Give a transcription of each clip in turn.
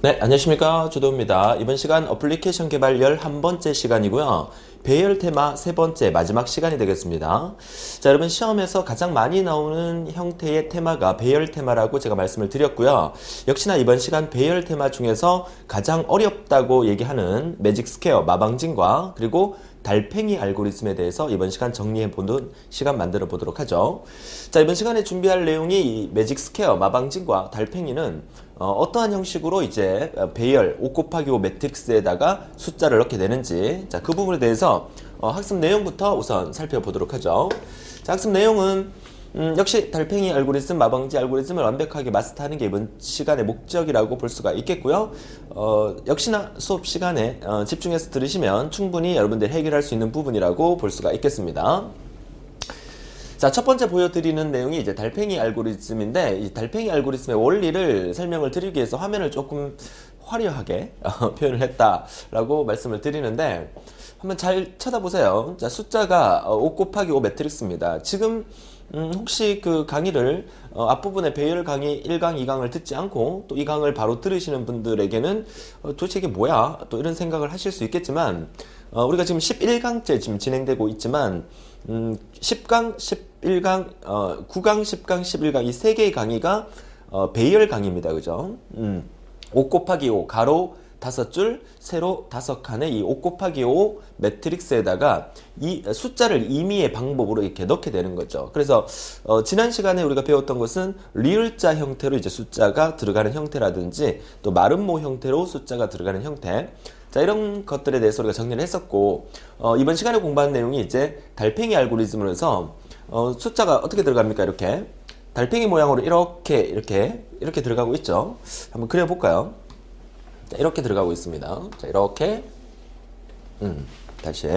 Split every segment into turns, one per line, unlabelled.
네, 안녕하십니까. 조도입니다. 이번 시간 어플리케이션 개발 11번째 시간이고요. 배열 테마 세 번째 마지막 시간이 되겠습니다. 자, 여러분 시험에서 가장 많이 나오는 형태의 테마가 배열 테마라고 제가 말씀을 드렸고요. 역시나 이번 시간 배열 테마 중에서 가장 어렵다고 얘기하는 매직 스퀘어 마방진과 그리고 달팽이 알고리즘에 대해서 이번 시간 정리해보는 시간 만들어 보도록 하죠. 자, 이번 시간에 준비할 내용이 이 매직 스퀘어 마방진과 달팽이는 어떠한 형식으로 이제 배열 5 곱하기 5 매트릭스에다가 숫자를 넣게 되는지, 자, 그 부분에 대해서 학습 내용부터 우선 살펴보도록 하죠. 자, 학습 내용은 역시 달팽이 알고리즘, 마방지 알고리즘을 완벽하게 마스터하는 게 이번 시간의 목적이라고 볼 수가 있겠고요. 역시나 수업 시간에 집중해서 들으시면 충분히 여러분들이 해결할 수 있는 부분이라고 볼 수가 있겠습니다. 자, 첫 번째 보여드리는 내용이 이제 달팽이 알고리즘인데, 이 달팽이 알고리즘의 원리를 설명을 드리기 위해서 화면을 조금 화려하게 표현을 했다라고 말씀을 드리는데, 한번 잘 쳐다보세요. 자, 숫자가 5 곱하기 5 매트릭스입니다. 지금 혹시 그 강의를 앞부분에 배열 강의 1강, 2강을 듣지 않고 또 2강을 바로 들으시는 분들에게는 도대체 이게 뭐야? 또 이런 생각을 하실 수 있겠지만, 우리가 지금 11강째 지금 진행되고 있지만 10강, 11강, 9강, 10강, 11강 이 세 개의 강의가 배열 강의입니다. 그죠? 5 곱하기 5 가로 5줄, 세로 5칸의 이 5 곱하기 5 매트릭스에다가 이 숫자를 임의의 방법으로 이렇게 넣게 되는 거죠. 그래서 지난 시간에 우리가 배웠던 것은 리을자 형태로 이제 숫자가 들어가는 형태라든지 또 마름모 형태로 숫자가 들어가는 형태, 자, 이런 것들에 대해서 우리가 정리를 했었고, 이번 시간에 공부한 내용이 이제 달팽이 알고리즘으로 해서 숫자가 어떻게 들어갑니까? 이렇게 달팽이 모양으로 이렇게 들어가고 있죠. 한번 그려볼까요? 자, 이렇게 들어가고 있습니다. 자, 이렇게 다시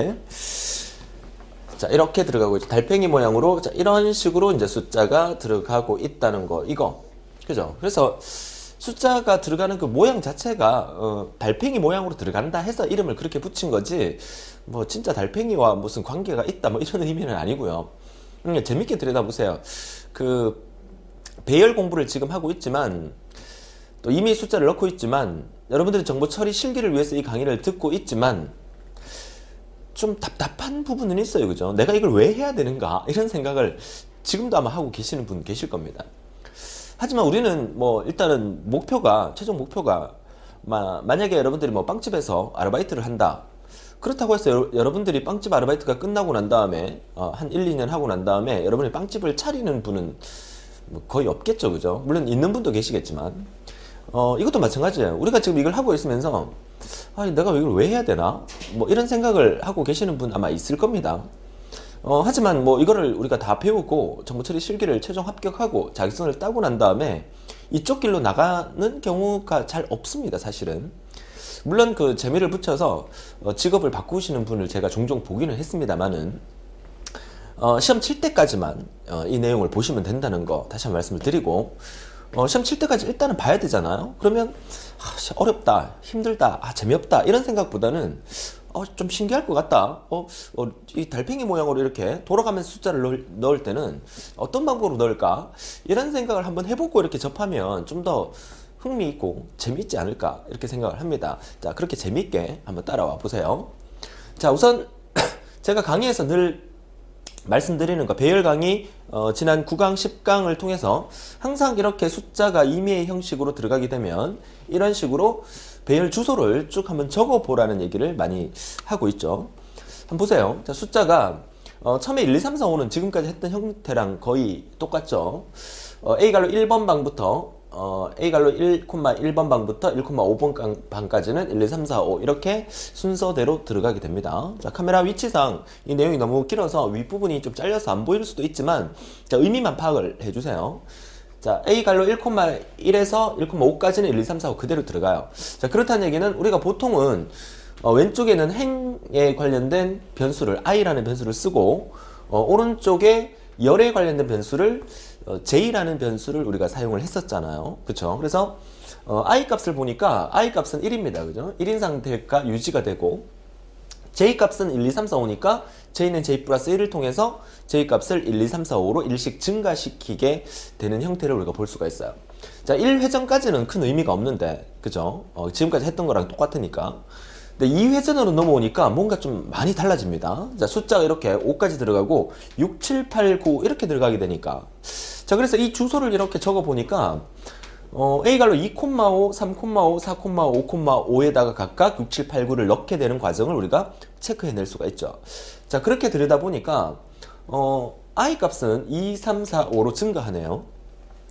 자, 이렇게 들어가고 있죠. 달팽이 모양으로, 자, 이런 식으로 이제 숫자가 들어가고 있다는 거, 이거, 그죠? 그래서 숫자가 들어가는 그 모양 자체가 달팽이 모양으로 들어간다 해서 이름을 그렇게 붙인 거지, 뭐 진짜 달팽이와 무슨 관계가 있다 뭐 이런 의미는 아니고요. 재밌게 들여다보세요. 그 배열 공부를 지금 하고 있지만 또 이미 숫자를 넣고 있지만 여러분들이 정보 처리 실기를 위해서 이 강의를 듣고 있지만 좀 답답한 부분은 있어요. 그죠? 내가 이걸 왜 해야 되는가 이런 생각을 지금도 아마 하고 계시는 분 계실 겁니다. 하지만 우리는 뭐 일단은 최종 목표가 만약에 여러분들이 뭐 빵집에서 아르바이트를 한다, 그렇다고 해서 여러분들이 빵집 아르바이트가 끝나고 난 다음에 한 1, 2년 하고 난 다음에 여러분이 빵집을 차리는 분은 뭐 거의 없겠죠. 그죠? 물론 있는 분도 계시겠지만 이것도 마찬가지예요. 우리가 지금 이걸 하고 있으면서 내가 이걸 왜 해야 되나? 뭐 이런 생각을 하고 계시는 분 아마 있을 겁니다. 하지만 뭐 이거를 우리가 다 배우고 정보처리 실기를 최종 합격하고 자격증을 따고 난 다음에 이쪽 길로 나가는 경우가 잘 없습니다. 사실은. 물론 그 재미를 붙여서 직업을 바꾸시는 분을 제가 종종 보기는 했습니다만은 시험 칠 때까지만 이 내용을 보시면 된다는 거 다시 한번 말씀을 드리고, 시험 칠 때까지 일단은 봐야 되잖아요. 그러면 어렵다, 힘들다, 재미없다 이런 생각보다는 좀 신기할 것 같다. 이 달팽이 모양으로 이렇게 돌아가면서 숫자를 넣을 때는 어떤 방법으로 넣을까? 이런 생각을 한번 해보고 이렇게 접하면 좀 더 흥미있고 재미있지 않을까? 이렇게 생각을 합니다. 자, 그렇게 재미있게 한번 따라와 보세요. 자, 우선 제가 강의에서 늘 말씀드리는 거, 배열 강의 지난 9강, 10강을 통해서 항상 이렇게 숫자가 임의의 형식으로 들어가게 되면 이런 식으로 배열 주소를 쭉 한번 적어보라는 얘기를 많이 하고 있죠. 한번 보세요. 자, 숫자가 처음에 1, 2, 3, 4, 5는 지금까지 했던 형태랑 거의 똑같죠. A갈로 1번 방부터 A갈로 1,1번 방부터 1,5번 방까지는 1, 2, 3, 4, 5 이렇게 순서대로 들어가게 됩니다. 자, 카메라 위치상 이 내용이 너무 길어서 윗부분이 좀 잘려서 안 보일 수도 있지만, 자, 의미만 파악을 해주세요. 자, A갈로 1,1에서 1,5까지는 1, 2, 3, 4, 5 그대로 들어가요. 자, 그렇다는 얘기는 우리가 보통은 왼쪽에는 행에 관련된 변수를 i라는 변수를 쓰고 오른쪽에 열에 관련된 변수를 j라는 변수를 우리가 사용을 했었잖아요. 그쵸? 그래서 i 값을 보니까 i 값은 1입니다. 그죠? 1인 상태가 유지가 되고 j 값은 1, 2, 3, 4, 5니까 j는 j 플러스 1을 통해서 j 값을 1, 2, 3, 4, 5로 1씩 증가시키게 되는 형태를 우리가 볼 수가 있어요. 자, 1회전까지는 큰 의미가 없는데, 그죠? 지금까지 했던 거랑 똑같으니까. 근데 2회전으로 넘어오니까 뭔가 좀 많이 달라집니다. 자, 숫자가 이렇게 5까지 들어가고 6, 7, 8, 9 이렇게 들어가게 되니까. 자, 그래서 이 주소를 이렇게 적어 보니까 A갈로 2,5, 3,5, 4,5, 5,5에다가 각각 6, 7, 8, 9를 넣게 되는 과정을 우리가 체크해낼 수가 있죠. 자, 그렇게 들여다 보니까 I 값은 2, 3, 4, 5로 증가하네요.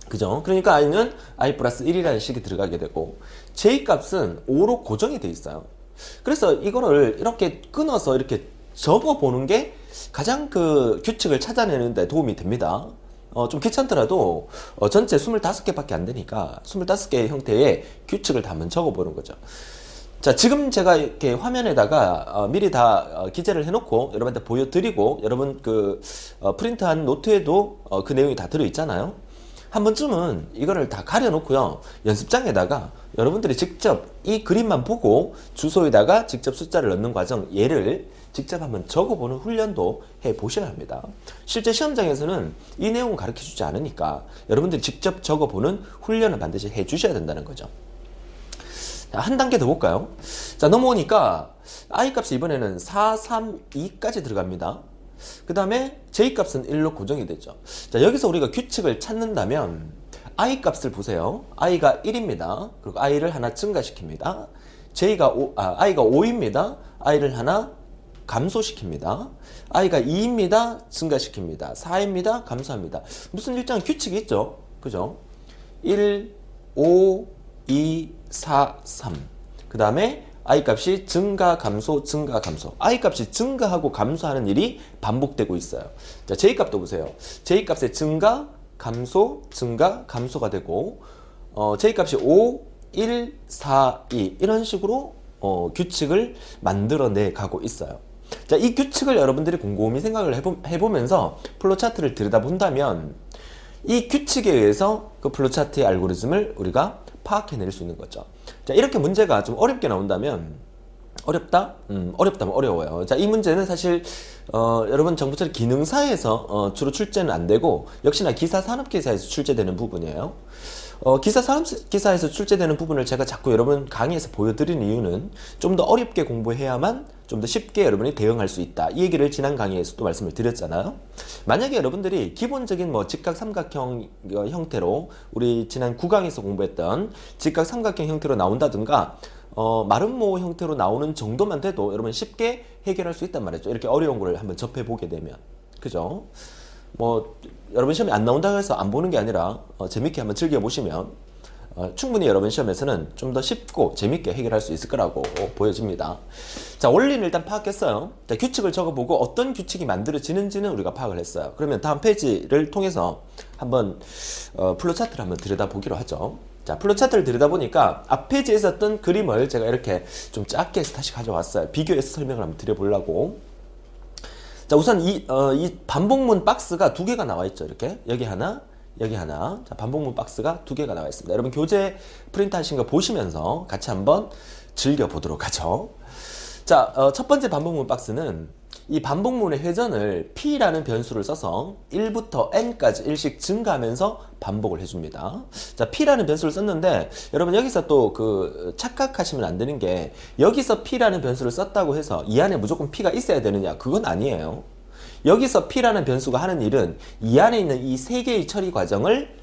그죠? 그러니까 I는 I 플러스 1이라는 식이 들어가게 되고 J 값은 5로 고정이 돼 있어요. 그래서 이거를 이렇게 끊어서 이렇게 적어 보는 게 가장 그 규칙을 찾아내는 데 도움이 됩니다. 좀 귀찮더라도 전체 25개밖에 안 되니까 25개의 형태의 규칙을 다 한번 적어보는 거죠. 자, 지금 제가 이렇게 화면에다가 미리 다 기재를 해놓고 여러분한테 보여드리고 여러분 그 프린트한 노트에도 그 내용이 다 들어있잖아요. 한 번쯤은 이거를 다 가려놓고요. 연습장에다가 여러분들이 직접 이 그림만 보고 주소에다가 직접 숫자를 넣는 과정, 얘를 직접 한번 적어보는 훈련도 해보셔야 합니다. 실제 시험장에서는 이 내용을 가르쳐주지 않으니까 여러분들이 직접 적어보는 훈련을 반드시 해주셔야 된다는 거죠. 자, 한 단계 더 볼까요? 자, 넘어오니까 I 값이 이번에는 4, 3, 2까지 들어갑니다. 그 다음에 J 값은 1로 고정이 되죠. 자, 여기서 우리가 규칙을 찾는다면 I 값을 보세요. I가 1입니다. 그리고 I를 하나 증가시킵니다. I가 5입니다. I를 하나 감소시킵니다. I가 2입니다. 증가시킵니다. 4입니다. 감소합니다. 무슨 일정한 규칙이 있죠. 그죠? 1, 5, 2, 4, 3. 그 다음에 I 값이 증가, 감소, 증가, 감소. I 값이 증가하고 감소하는 일이 반복되고 있어요. 자, J 값도 보세요. J 값의 증가, 감소, 증가, 감소가 되고, J 값이 5, 1, 4, 2. 이런 식으로, 규칙을 만들어내 가고 있어요. 자, 이 규칙을 여러분들이 곰곰이 생각을 해보면서 플로차트를 들여다본다면, 이 규칙에 의해서 그 플로차트의 알고리즘을 우리가 파악해낼 수 있는 거죠. 자, 이렇게 문제가 좀 어렵게 나온다면 어렵다? 어렵다면 어려워요. 자, 이 문제는 사실 여러분 정부처리 기능사에서 주로 출제는 안 되고 역시나 기사산업기사에서 출제되는 부분이에요. 기사산업기사에서 출제되는 부분을 제가 자꾸 여러분 강의에서 보여드리는 이유는 좀 더 어렵게 공부해야만 좀 더 쉽게 여러분이 대응할 수 있다. 이 얘기를 지난 강의에서도 말씀을 드렸잖아요. 만약에 여러분들이 기본적인 뭐 직각삼각형 형태로 우리 지난 9강에서 공부했던 직각삼각형 형태로 나온다든가 마름모 형태로 나오는 정도만 돼도 여러분 쉽게 해결할 수 있단 말이죠. 이렇게 어려운 거를 한번 접해보게 되면. 그죠? 뭐 여러분 시험에 안 나온다고 해서 안 보는 게 아니라 재밌게 한번 즐겨보시면 충분히 여러분 시험에서는 좀 더 쉽고 재밌게 해결할 수 있을 거라고 보여집니다. 자, 원리는 일단 파악했어요. 자, 규칙을 적어보고 어떤 규칙이 만들어지는지는 우리가 파악을 했어요. 그러면 다음 페이지를 통해서 한번 플로차트를 한번 들여다보기로 하죠. 자, 플로차트를 들여다보니까 앞 페이지에 있었던 그림을 제가 이렇게 좀 작게 해서 다시 가져왔어요. 비교해서 설명을 한번 드려보려고. 자, 우선 이 반복문 박스가 두 개가 나와 있죠. 이렇게 여기 하나, 여기 하나. 자, 반복문 박스가 두 개가 나와 있습니다. 여러분 교재 프린트 하신 거 보시면서 같이 한번 즐겨보도록 하죠. 자, 첫 번째 반복문 박스는 이 반복문의 회전을 P라는 변수를 써서 1부터 N까지 일씩 증가하면서 반복을 해줍니다. 자, P라는 변수를 썼는데 여러분 여기서 또 그 착각하시면 안 되는 게 여기서 P라는 변수를 썼다고 해서 이 안에 무조건 P가 있어야 되느냐? 그건 아니에요. 여기서 P라는 변수가 하는 일은 이 안에 있는 이 세 개의 처리 과정을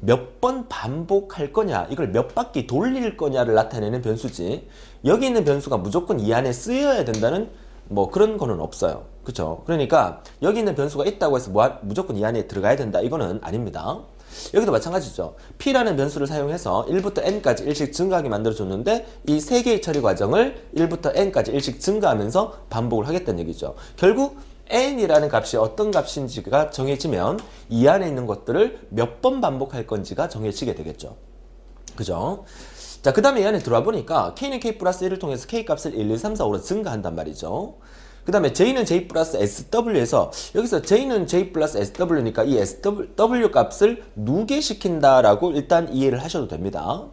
몇 번 반복할 거냐, 이걸 몇 바퀴 돌릴 거냐를 나타내는 변수지, 여기 있는 변수가 무조건 이 안에 쓰여야 된다는 뭐 그런 거는 없어요. 그쵸? 그러니까 여기 있는 변수가 있다고 해서 무조건 이 안에 들어가야 된다, 이거는 아닙니다. 여기도 마찬가지죠. P라는 변수를 사용해서 1부터 N까지 일씩 증가하게 만들어줬는데 이 세 개의 처리 과정을 1부터 N까지 일씩 증가하면서 반복을 하겠다는 얘기죠. 결국 N이라는 값이 어떤 값인지가 정해지면 이 안에 있는 것들을 몇 번 반복할 건지가 정해지게 되겠죠. 그죠? 자, 그 다음에 이 안에 들어와 보니까 K는 K 플러스 1을 통해서 K 값을 1, 2, 3, 4, 5로 증가한단 말이죠. 그 다음에 J는 J 플러스 SW에서 여기서 J는 J 플러스 SW니까 이 SW 값을 누계시킨다라고 일단 이해를 하셔도 됩니다.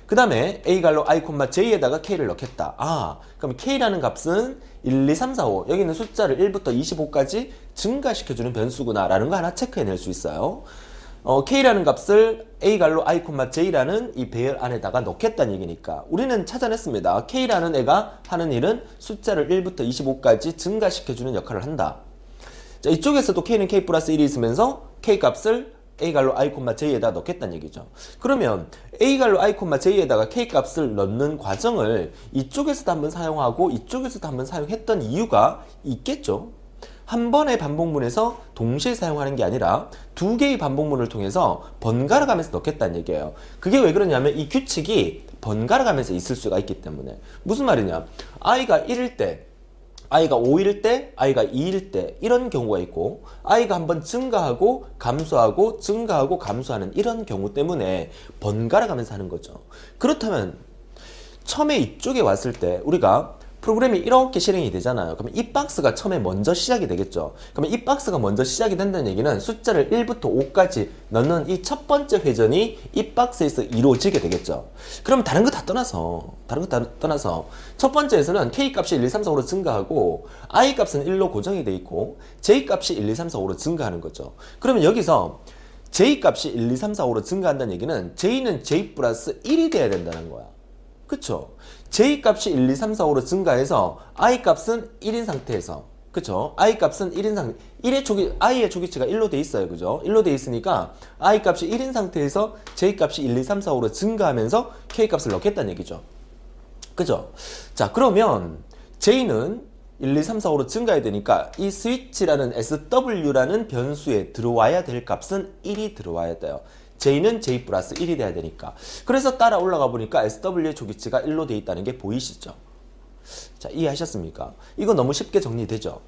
그 다음에 A 갈로 I, J에다가 K를 넣겠다. 아, 그럼 K라는 값은 1, 2, 3, 4, 5. 여기 있는 숫자를 1부터 25까지 증가시켜주는 변수구나 라는 거 하나 체크해낼 수 있어요. K라는 값을 A 갈로 I, J라는 이 배열 안에다가 넣겠다는 얘기니까 우리는 찾아냈습니다. K라는 애가 하는 일은 숫자를 1부터 25까지 증가시켜주는 역할을 한다. 자, 이쪽에서도 K는 K 플러스 1이 있으면서 K 값을 A 갈로 I, J에다 넣겠다는 얘기죠. 그러면 A 갈로 I, J에다가 K 값을 넣는 과정을 이쪽에서도 한번 사용하고 이쪽에서도 한번 사용했던 이유가 있겠죠. 한 번의 반복문에서 동시에 사용하는 게 아니라 두 개의 반복문을 통해서 번갈아 가면서 넣겠다는 얘기예요. 그게 왜 그러냐면 이 규칙이 번갈아 가면서 있을 수가 있기 때문에. 무슨 말이냐? i가 1일 때, i가 5일 때, i가 2일 때 이런 경우가 있고 i가 한번 증가하고 감소하고 증가하고 감소하는 이런 경우 때문에 번갈아 가면서 하는 거죠. 그렇다면 처음에 이쪽에 왔을 때 우리가 프로그램이 이렇게 실행이 되잖아요. 그러면 이 박스가 처음에 먼저 시작이 되겠죠. 그러면 이 박스가 먼저 시작이 된다는 얘기는 숫자를 1부터 5까지 넣는 이 첫 번째 회전이 이 박스에서 이루어지게 되겠죠. 그럼 다른 거 다 떠나서 첫 번째에서는 K 값이 1, 2, 3, 4, 5로 증가하고 I 값은 1로 고정이 돼 있고 J 값이 1, 2, 3, 4, 5로 증가하는 거죠. 그러면 여기서 J 값이 1, 2, 3, 4, 5로 증가한다는 얘기는 J는 J 플러스 1이 돼야 된다는 거야. 그쵸? J 값이 1, 2, 3, 4, 5로 증가해서 I 값은 1인 상태에서 그쵸? I 값은 1인 상태, I의 초기치가 1로 돼 있어요. 그죠? 1로 돼 있으니까 I 값이 1인 상태에서 J 값이 1, 2, 3, 4, 5로 증가하면서 K 값을 넣겠다는 얘기죠. 그죠? 자, 그러면 J는 1, 2, 3, 4, 5로 증가해야 되니까 이 스위치라는 SW라는 변수에 들어와야 될 값은 1이 들어와야 돼요. J는 J 플러스 1이 돼야 되니까. 그래서 따라 올라가 보니까 SW의 초기치가 1로 돼 있다는 게 보이시죠? 자, 이해하셨습니까? 이거 너무 쉽게 정리되죠?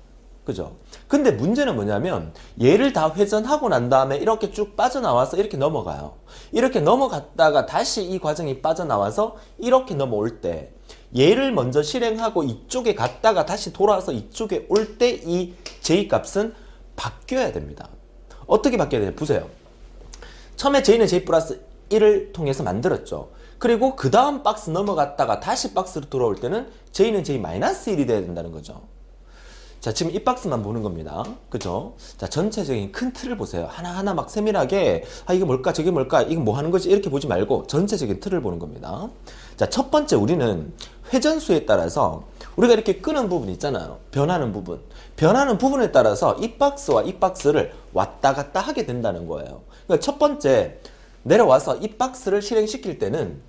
그죠? 근데 문제는 뭐냐면 얘를 다 회전하고 난 다음에 이렇게 쭉 빠져나와서 이렇게 넘어가요. 이렇게 넘어갔다가 다시 이 과정이 빠져나와서 이렇게 넘어올 때 얘를 먼저 실행하고 이쪽에 갔다가 다시 돌아와서 이쪽에 올 때 이 J 값은 바뀌어야 됩니다. 어떻게 바뀌어야 돼요? 보세요. 처음에 J는 J 플러스 1을 통해서 만들었죠. 그리고 그 다음 박스 넘어갔다가 다시 박스로 돌아올 때는 J는 J 마이너스 1이 돼야 된다는 거죠. 자, 지금 이 박스만 보는 겁니다. 그죠? 자, 전체적인 큰 틀을 보세요. 하나하나 막 세밀하게, 아, 이게 뭘까, 저게 뭘까, 이건 뭐 하는 거지, 이렇게 보지 말고 전체적인 틀을 보는 겁니다. 자, 첫 번째 우리는 회전수에 따라서 우리가 이렇게 끄는 부분 있잖아요. 변하는 부분. 변하는 부분에 따라서 이 박스와 이 박스를 왔다 갔다 하게 된다는 거예요. 그러니까 첫 번째, 내려와서 이 박스를 실행시킬 때는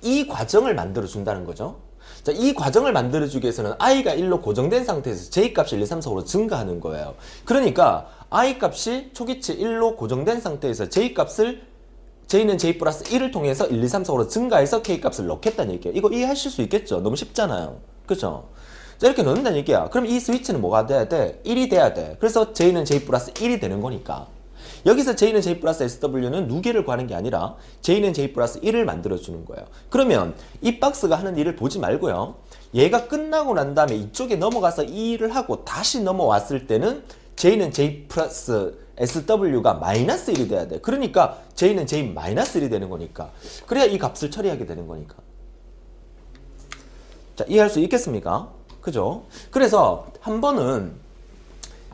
이 과정을 만들어 준다는 거죠. 자, 이 과정을 만들어주기 위해서는 i가 1로 고정된 상태에서 j 값이 1, 2, 3, 4, 5로 증가하는 거예요. 그러니까 i 값이 초기치 1로 고정된 상태에서 j는 j 플러스 1을 통해서 1, 2, 3, 4, 5로 증가해서 k 값을 넣겠다는 얘기예요. 이거 이해하실 수 있겠죠? 너무 쉽잖아요. 그죠? 자, 이렇게 넣는다는 얘기야. 그럼 이 스위치는 뭐가 돼야 돼? 1이 돼야 돼. 그래서 j는 j 플러스 1이 되는 거니까. 여기서 J는 J 플러스 SW는 누계를 구하는 게 아니라 J는 J 플러스 1을 만들어주는 거예요. 그러면 이 박스가 하는 일을 보지 말고요. 얘가 끝나고 난 다음에 이쪽에 넘어가서 이 일을 하고 다시 넘어왔을 때는 J는 J 플러스 SW가 마이너스 1이 돼야 돼. 그러니까 J는 J 마이너스 1이 되는 거니까. 그래야 이 값을 처리하게 되는 거니까. 자, 이해할 수 있겠습니까? 그죠? 그래서 한 번은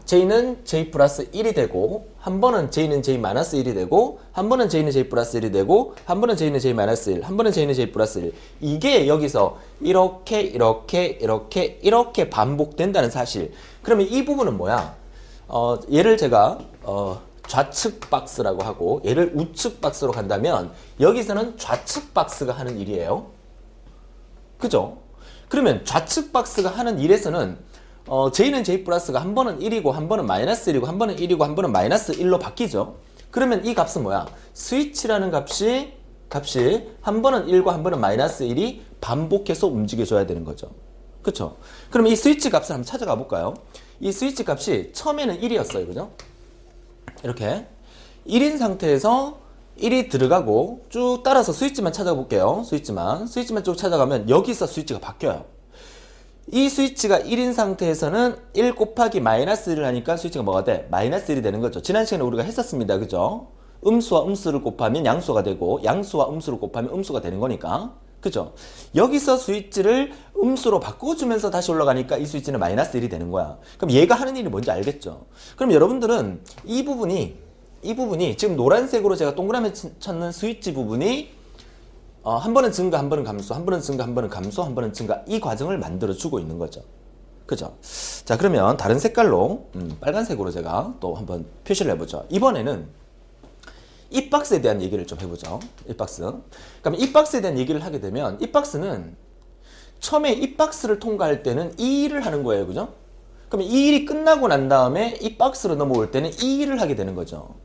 J는 J 플러스 1이 되고 한 번은 J는 J 마이너스 1이 되고 한 번은 J는 J 플러스 1이 되고 한 번은 J는 J 마이너스 1 한 번은 J는 J 플러스 1 이게 여기서 이렇게 반복된다는 사실. 그러면 이 부분은 뭐야? 얘를 제가 좌측 박스라고 하고 얘를 우측 박스로 간다면 여기서는 좌측 박스가 하는 일이에요. 그죠? 그러면 좌측 박스가 하는 일에서는 J는 J 플러스가 한 번은 1이고 한 번은 마이너스 1이고 한 번은 1이고 한 번은 마이너스 1로 바뀌죠. 그러면 이 값은 뭐야? 스위치라는 값이 한 번은 1과 한 번은 마이너스 1이 반복해서 움직여줘야 되는 거죠. 그쵸? 그럼 이 스위치 값을 한번 찾아가 볼까요? 이 스위치 값이 처음에는 1이었어요. 그죠? 이렇게 1인 상태에서 1이 들어가고 쭉 따라서 스위치만 찾아볼게요. 스위치만 쭉 찾아가면 여기서 스위치가 바뀌어요. 이 스위치가 1인 상태에서는 1 곱하기 마이너스 1을 하니까 스위치가 뭐가 돼? 마이너스 1이 되는 거죠. 지난 시간에 우리가 했었습니다. 그죠? 음수와 음수를 곱하면 양수가 되고 양수와 음수를 곱하면 음수가 되는 거니까. 그죠? 여기서 스위치를 음수로 바꿔주면서 다시 올라가니까 이 스위치는 마이너스 1이 되는 거야. 그럼 얘가 하는 일이 뭔지 알겠죠? 그럼 여러분들은 이 부분이 지금 노란색으로 제가 동그라미 쳤는 스위치 부분이 한 번은 증가, 한 번은 감소, 한 번은 증가, 한 번은 감소, 한 번은 증가, 이 과정을 만들어주고 있는 거죠. 그죠? 자, 그러면 다른 색깔로 빨간색으로 제가 또 한번 표시를 해보죠. 이번에는 이 박스에 대한 얘기를 좀 해보죠. 이 박스. 그럼 이 박스에 대한 얘기를 하게 되면 이 박스는 처음에 이 박스를 통과할 때는 이 일을 하는 거예요. 그죠? 그러면 이 일이 끝나고 난 다음에 이 박스로 넘어올 때는 이 일을 하게 되는 거죠.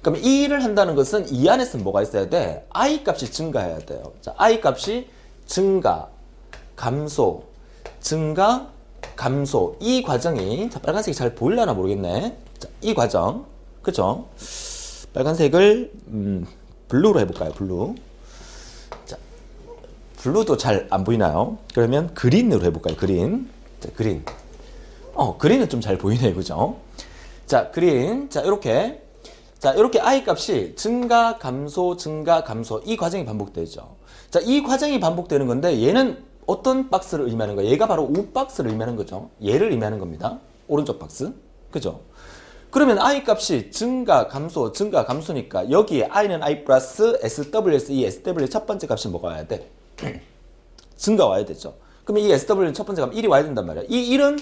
그럼 이 일을 한다는 것은 이 안에서는 뭐가 있어야 돼? I 값이 증가해야 돼요. 자, I 값이 증가, 감소, 증가, 감소. 이 과정이, 자, 빨간색이 잘 보이려나 모르겠네. 자, 이 과정. 그죠? 빨간색을, 블루로 해볼까요? 블루. 자, 블루도 잘 안 보이나요? 그러면 그린으로 해볼까요? 그린. 자, 그린. 그린은 좀 잘 보이네요. 그죠? 자, 그린. 자, 이렇게. 자, 이렇게 I 값이 증가, 감소, 증가, 감소. 이 과정이 반복되죠. 자, 이 과정이 반복되는 건데, 얘는 어떤 박스를 의미하는 거예요? 얘가 바로 O 박스를 의미하는 거죠. 얘를 의미하는 겁니다. 오른쪽 박스. 그죠? 그러면 I 값이 증가, 감소, 증가, 감소니까 여기에 I는 I 플러스 SWS, 이 SW 첫 번째 값이 뭐가 와야 돼? 증가 와야 되죠. 그러면 이 SW는 첫 번째 값 1이 와야 된단 말이야. 이 1은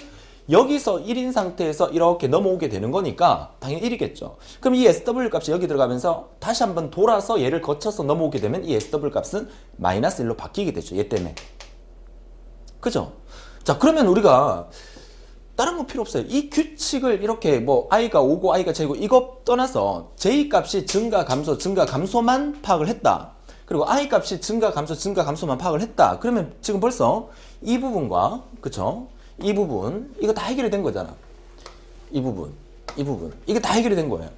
여기서 1인 상태에서 이렇게 넘어오게 되는 거니까 당연히 1이겠죠. 그럼 이 SW 값이 여기 들어가면서 다시 한번 돌아서 얘를 거쳐서 넘어오게 되면 이 SW 값은 마이너스 1로 바뀌게 되죠. 얘 때문에. 그죠? 자, 그러면 우리가 다른 거 필요 없어요. 이 규칙을 이렇게 뭐 i가 오고 i가 제고 이거 떠나서 j 값이 증가, 감소, 증가, 감소만 파악을 했다. 그리고 i 값이 증가, 감소, 증가, 감소만 파악을 했다. 그러면 지금 벌써 이 부분과 그쵸? 이 부분 이거 다 해결이 된 거잖아. 이 부분 이게 다 해결이 된 거예요.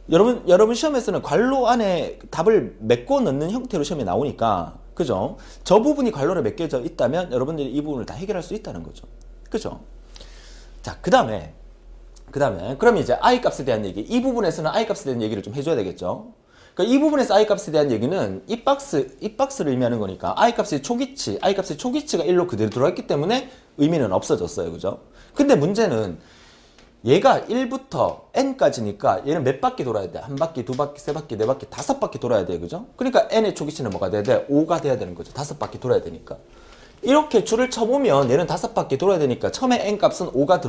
여러분 시험에서는 괄호 안에 답을 메꿔 넣는 형태로 시험에 나오니까 그죠? 저 부분이 괄호로 메꿔져 있다면 여러분들이 이 부분을 다 해결할 수 있다는 거죠. 그죠? 자, 그 다음에 그럼 이제 I 값에 대한 얘기, 이 부분에서는 I 값에 대한 얘기를 좀 해줘야 되겠죠. 그러니까 이 부분에서 I 값에 대한 얘기는 이 박스를 의미하는 거니까 I 값의 초기치가 1로 그대로 들어왔기 때문에 의미는 없어졌어요. 그죠? 근데 문제는 얘가 1부터 n까지니까 얘는 몇 바퀴 돌아야 돼? 한 바퀴, 두 바퀴, 세 바퀴, 네 바퀴, 다섯 바퀴 돌아야 돼. 그죠? 그러니까 n의 초기치는 뭐가 돼야 돼? 5가 돼야 되는 거죠. 다섯 바퀴 돌아야 되니까. 이렇게 줄을 쳐보면 얘는 다섯 바퀴 돌아야 되니까 처음에 n 값은 5가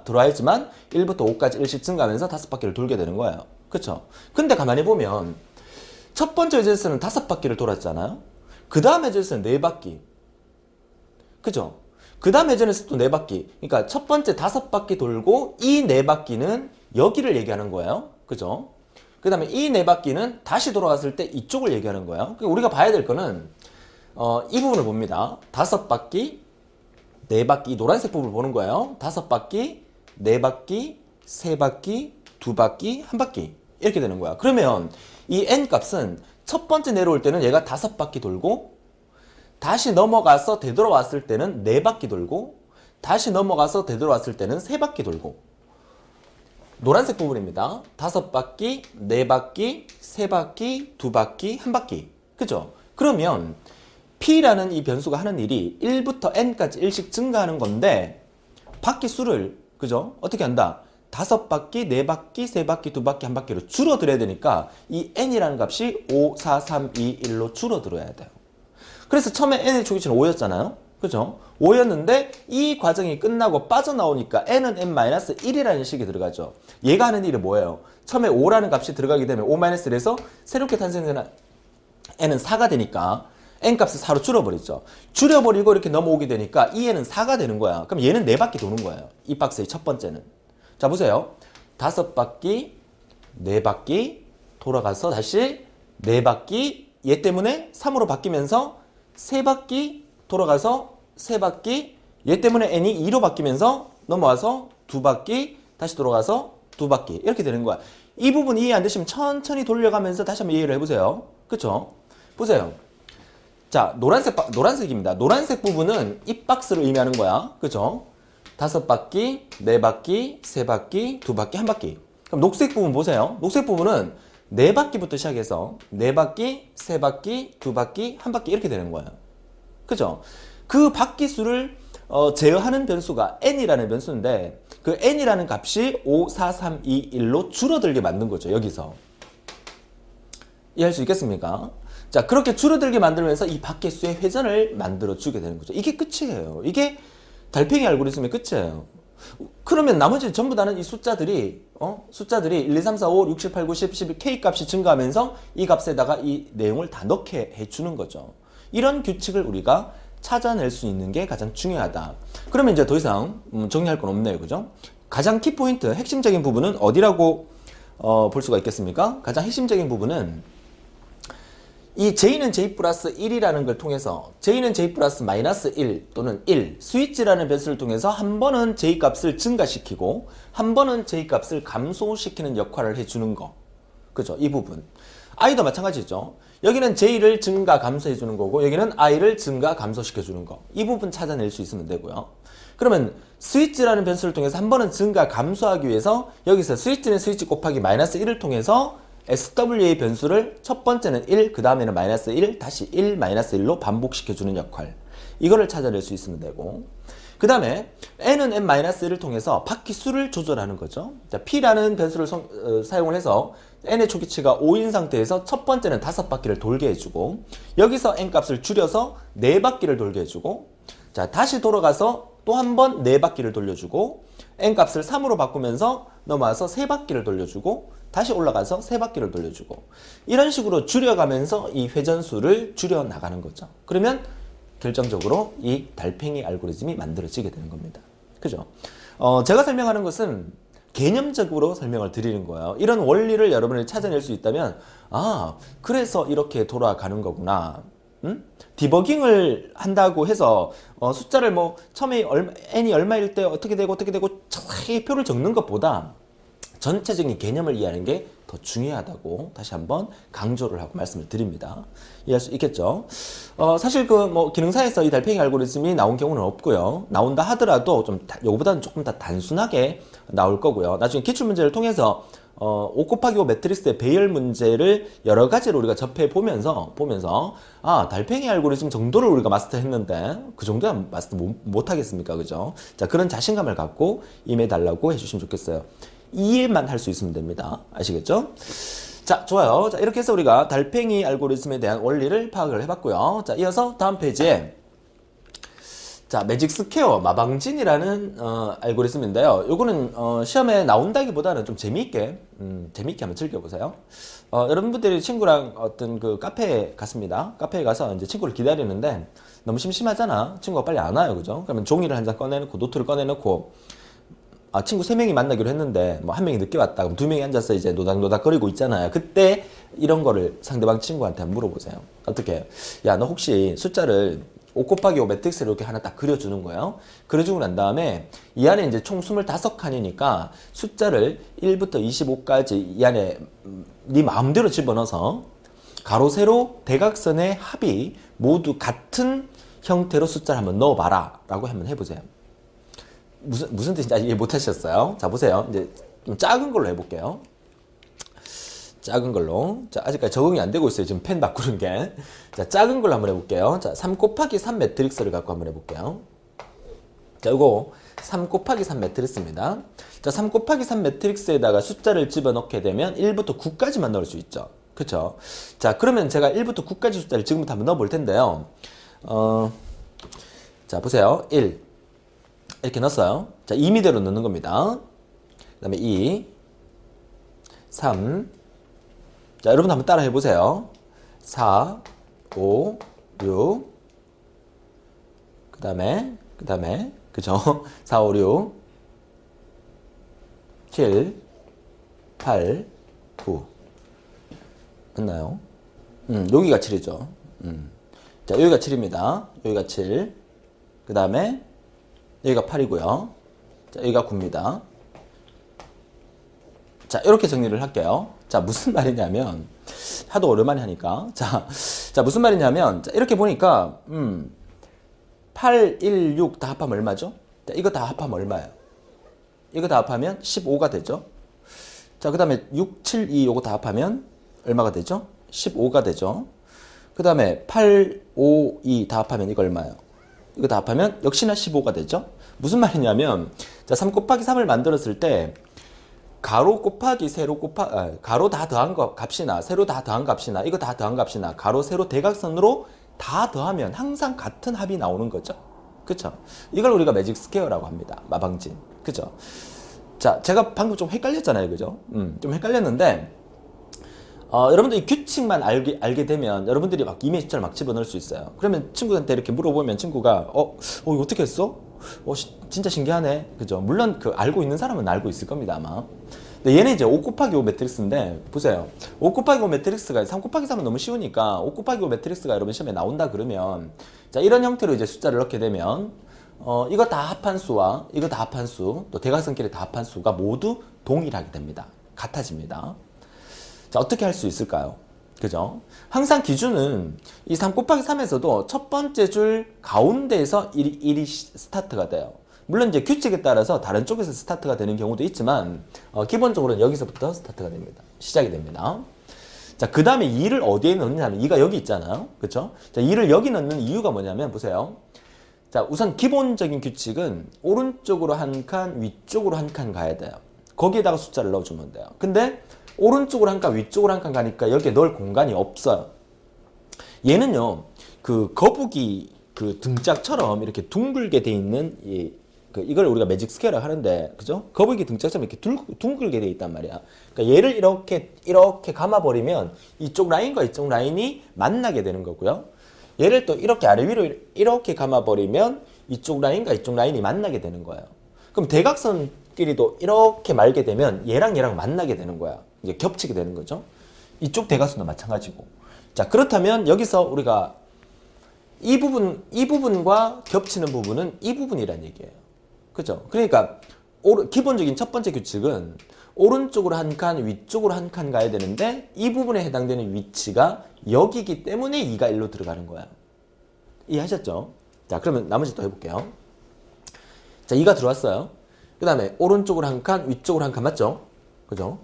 들어와야지만 1부터 5까지 일씩 증가하면서 다섯 바퀴를 돌게 되는 거예요. 그쵸? 근데 가만히 보면 첫 번째 회전에서는 다섯 바퀴를 돌았잖아요. 그 다음 회전에서는 네 바퀴. 그죠? 그 다음 회전에서 또 네 바퀴. 그러니까 첫 번째 다섯 바퀴 돌고 이 네 바퀴는 여기를 얘기하는 거예요. 그죠? 그 다음에 이 네 바퀴는 다시 돌아왔을 때 이쪽을 얘기하는 거예요. 그러니까 우리가 봐야 될 거는 이 부분을 봅니다. 다섯 바퀴, 네 바퀴, 노란색 부분을 보는 거예요. 다섯 바퀴, 네 바퀴, 세 바퀴, 두 바퀴, 한 바퀴. 이렇게 되는 거야. 그러면 이 n 값은 첫 번째 내려올 때는 얘가 다섯 바퀴 돌고 다시 넘어가서 되돌아왔을 때는 네 바퀴 돌고 다시 넘어가서 되돌아왔을 때는 세 바퀴 돌고 노란색 부분입니다. 다섯 바퀴, 네 바퀴, 세 바퀴, 두 바퀴, 한 바퀴. 그죠? 그러면 P라는 이 변수가 하는 일이 1부터 N까지 일씩 증가하는 건데 바퀴 수를 그죠? 어떻게 한다? 다섯 바퀴, 네 바퀴, 세 바퀴, 두 바퀴, 한 바퀴로 줄어들어야 되니까 이 N이라는 값이 5, 4, 3, 2, 1로 줄어들어야 돼요. 그래서 처음에 N의 초기치는 5였잖아요. 그죠? 5였는데 이 과정이 끝나고 빠져나오니까 N은 N-1이라는 식이 들어가죠. 얘가 하는 일이 뭐예요? 처음에 5라는 값이 들어가게 되면 5-1에서 새롭게 탄생되는 N은 4가 되니까 N값을 4로 줄여버리죠. 줄여버리고 이렇게 넘어오게 되니까 이 N은 4가 되는 거야. 그럼 얘는 4바퀴 도는 거예요. 이 박스의 첫 번째는. 자, 보세요. 5바퀴, 4바퀴, 돌아가서 다시 4바퀴, 얘 때문에 3으로 바뀌면서 3바퀴, 돌아가서 3바퀴, 얘 때문에 N이 2로 바뀌면서 넘어와서 2바퀴, 다시 돌아가서 2바퀴. 이렇게 되는 거야. 이 부분 이해 안 되시면 천천히 돌려가면서 다시 한번 이해를 해보세요. 그쵸? 보세요. 자, 노란색입니다. 노란색 부분은 이 박스를 의미하는 거야. 그죠? 5바퀴, 4바퀴, 3바퀴, 2바퀴, 1바퀴. 그럼 녹색 부분 보세요. 녹색 부분은 네 바퀴부터 시작해서 네 바퀴, 세 바퀴, 두 바퀴, 한 바퀴 이렇게 되는 거예요. 그죠? 그 바퀴 수를 제어하는 변수가 n이라는 변수인데 그 n이라는 값이 5, 4, 3, 2, 1로 줄어들게 만든 거죠. 여기서. 이해할 수 있겠습니까? 자, 그렇게 줄어들게 만들면서 이 바퀴수의 회전을 만들어주게 되는 거죠. 이게 끝이에요. 이게 달팽이 알고리즘의 끝이에요. 그러면 나머지 전부 다는 이 숫자들이 1, 2, 3, 4, 5, 6, 7, 8, 9, 10, 11 K 값이 증가하면서 이 값에다가 이 내용을 다 넣게 해주는 거죠. 이런 규칙을 우리가 찾아낼 수 있는 게 가장 중요하다. 그러면 이제 더 이상 정리할 건 없네요. 그죠? 가장 키포인트, 핵심적인 부분은 어디라고 볼 수가 있겠습니까? 가장 핵심적인 부분은 이 J는 J 플러스 1이라는 걸 통해서 J는 J 플러스 마이너스 1 또는 1 스위치라는 변수를 통해서 한 번은 J 값을 증가시키고 한 번은 J 값을 감소시키는 역할을 해주는 거. 그죠? 이 부분. I도 마찬가지죠. 여기는 J를 증가 감소해 주는 거고 여기는 I를 증가 감소시켜 주는 거. 이 부분 찾아낼 수 있으면 되고요. 그러면 스위치라는 변수를 통해서 한 번은 증가 감소하기 위해서 여기서 스위치는 스위치 곱하기 마이너스 1을 통해서 SW의 변수를 첫 번째는 1, 그 다음에는 마이너스 1, 다시 1, 마이너스 1로 반복시켜주는 역할. 이거를 찾아낼 수 있으면 되고 그 다음에 n은 n-1을 통해서 바퀴 수를 조절하는 거죠. 자, p라는 변수를 사용을 해서 n의 초기치가 5인 상태에서 첫 번째는 5바퀴를 돌게 해주고 여기서 n 값을 줄여서 4바퀴를 돌게 해주고 자 다시 돌아가서 또 한 번 4바퀴를 돌려주고 n 값을 3으로 바꾸면서 넘어와서 3바퀴를 돌려주고 다시 올라가서 3바퀴를 돌려주고 이런 식으로 줄여가면서 이 회전수를 줄여 나가는 거죠. 그러면 결정적으로 이 달팽이 알고리즘이 만들어지게 되는 겁니다. 그죠? 제가 설명하는 것은 개념적으로 설명을 드리는 거예요. 이런 원리를 여러분이 찾아낼 수 있다면 아 그래서 이렇게 돌아가는 거구나. 디버깅을 한다고 해서 숫자를 뭐 처음에 n이 얼마일 때 어떻게 되고 정확히 표를 적는 것보다 전체적인 개념을 이해하는 게 더 중요하다고 다시 한번 강조를 하고 말씀을 드립니다. 이해할 수 있겠죠? 사실 그 뭐 기능사에서 이 달팽이 알고리즘이 나온 경우는 없고요. 나온다 하더라도 좀 요거보다는 조금 더 단순하게 나올 거고요. 나중에 기출문제를 통해서 5 곱하기 5 매트릭스의 배열 문제를 여러 가지로 우리가 접해 보면서 아 달팽이 알고리즘 정도를 우리가 마스터했는데 그 정도야 마스터 못 하겠습니까? 그죠? 자 그런 자신감을 갖고 임해달라고 해주시면 좋겠어요. 이해만 할 수 있으면 됩니다. 아시겠죠? 자, 좋아요. 자, 이렇게 해서 우리가 달팽이 알고리즘에 대한 원리를 파악을 해봤고요. 자, 이어서 다음 페이지에 자, 매직 스퀘어 마방진이라는 알고리즘인데요. 요거는 시험에 나온다기보다는 좀 재미있게 한번 즐겨보세요. 여러분들이 친구랑 어떤 그 카페에 갔습니다. 카페에 가서 이제 친구를 기다리는데 너무 심심하잖아. 친구가 빨리 안 와요. 그죠? 그러면 종이를 한 장 꺼내놓고 노트를 꺼내놓고 친구 3명이 만나기로 했는데 뭐 1명이 늦게 왔다. 그럼 2명이 앉아서 이제 노닥노닥 거리고 있잖아요. 그때 이런 거를 상대방 친구한테 한번 물어보세요. 어떻게? 야, 너 혹시 숫자를 5 곱하기 5 매트릭스를 이렇게 하나 딱 그려주는 거예요. 그려주고 난 다음에 이 안에 이제 총 25칸이니까 숫자를 1부터 25까지 이 안에 네 마음대로 집어넣어서 가로, 세로, 대각선의 합이 모두 같은 형태로 숫자를 한번 넣어봐라 라고 한번 해보세요. 무슨 뜻인지 아직 이해 못하셨어요? 자, 보세요. 이제 좀 작은 걸로 해볼게요. 작은 걸로. 자, 아직까지 적응이 안 되고 있어요. 지금 펜 바꾸는 게. 자, 작은 걸로 한번 해볼게요. 자, 3 곱하기 3 매트릭스를 갖고 한번 해볼게요. 자, 이거 3 곱하기 3 매트릭스입니다. 자, 3 곱하기 3 매트릭스에다가 숫자를 집어넣게 되면 1부터 9까지만 넣을 수 있죠. 그쵸? 자, 그러면 제가 1부터 9까지 숫자를 지금부터 한번 넣어볼 텐데요. 자, 보세요. 1. 이렇게 넣었어요. 자, 2미대로 넣는 겁니다. 그 다음에 2, 3. 자, 여러분 한번 따라 해보세요. 4, 5, 6. 그 다음에, 그죠? 4, 5, 6. 7, 8, 9. 맞나요? 여기가 7이죠. 자, 여기가 7입니다. 여기가 7. 그 다음에, 여기가 8이고요. 자, 여기가 9입니다. 자, 이렇게 정리를 할게요. 자, 무슨 말이냐면, 하도 오랜만에 하니까. 자, 무슨 말이냐면, 자, 이렇게 보니까, 8, 1, 6 다 합하면 얼마죠? 자, 이거 다 합하면 얼마예요? 이거 다 합하면 15가 되죠? 자, 그 다음에 6, 7, 2 요거 다 합하면 얼마가 되죠? 15가 되죠. 그 다음에 8, 5, 2 다 합하면 이거 얼마예요? 이거 다 합하면 역시나 15가 되죠. 무슨 말이냐면 자, 3 곱하기 3을 만들었을 때 가로 곱하기 세로 가로 다 더한 거 값이나 세로 다 더한 값이나 이거 다 더한 값이나 가로 세로 대각선으로 다 더하면 항상 같은 합이 나오는 거죠. 그쵸? 이걸 우리가 매직 스퀘어라고 합니다. 마방진. 그죠? 자, 제가 방금 좀 헷갈렸잖아요. 그죠? 좀 헷갈렸는데 여러분들 이 규칙만 알게 되면 여러분들이 막 이메일 숫자를 막 집어넣을 수 있어요. 그러면 친구한테 이렇게 물어보면 친구가 이거 어떻게 했어? 진짜 신기하네. 그죠? 물론 그 알고 있는 사람은 알고 있을 겁니다, 아마. 근데 얘는 이제 5 곱하기 5 매트릭스인데 보세요. 5 곱하기 5 매트릭스가 3 곱하기 3은 너무 쉬우니까 5 곱하기 5 매트릭스가 여러분 시험에 나온다 그러면 자, 이런 형태로 이제 숫자를 넣게 되면 이거 다 합한 수와 이거 다 합한 수, 또 대각선끼리 다 합한 수가 모두 동일하게 됩니다. 같아집니다. 자, 어떻게 할 수 있을까요? 그죠? 항상 기준은 이 3 곱하기 3에서도 첫 번째 줄 가운데에서 1이 스타트가 돼요. 물론 이제 규칙에 따라서 다른 쪽에서 스타트가 되는 경우도 있지만 기본적으로는 여기서부터 스타트가 됩니다. 시작이 됩니다. 자, 그 다음에 2를 어디에 넣느냐면 2가 여기 있잖아요. 그쵸? 자, 2를 여기 넣는 이유가 뭐냐면 보세요. 자, 우선 기본적인 규칙은 오른쪽으로 한 칸, 위쪽으로 한 칸 가야 돼요. 거기에다가 숫자를 넣어주면 돼요. 근데 오른쪽으로 한 칸, 위쪽으로 한 칸 가니까 여기에 넣을 공간이 없어요. 얘는요, 그 거북이 그 등짝처럼 이렇게 둥글게 돼 있는 이걸 우리가 매직 스퀘어라고 하는데, 그죠? 거북이 등짝처럼 이렇게 둥글게 돼 있단 말이야. 그러니까 얘를 이렇게 감아버리면 이쪽 라인과 이쪽 라인이 만나게 되는 거고요. 얘를 또 이렇게 아래 위로 이렇게 감아버리면 이쪽 라인과 이쪽 라인이 만나게 되는 거예요. 그럼 대각선끼리도 이렇게 말게 되면 얘랑 만나게 되는 거야. 이제 겹치게 되는 거죠. 이쪽 대각선도 마찬가지고. 자, 그렇다면 여기서 우리가 이 부분과 겹치는 부분은 이 부분이란 얘기예요. 그죠? 그러니까 기본적인 첫 번째 규칙은 오른쪽으로 한 칸, 위쪽으로 한 칸 가야 되는데 이 부분에 해당되는 위치가 여기기 때문에 2가 1로 들어가는 거야. 이해하셨죠? 자, 그러면 나머지 또 해볼게요. 자, 2가 들어왔어요. 그 다음에 오른쪽으로 한 칸, 위쪽으로 한 칸 맞죠? 그죠?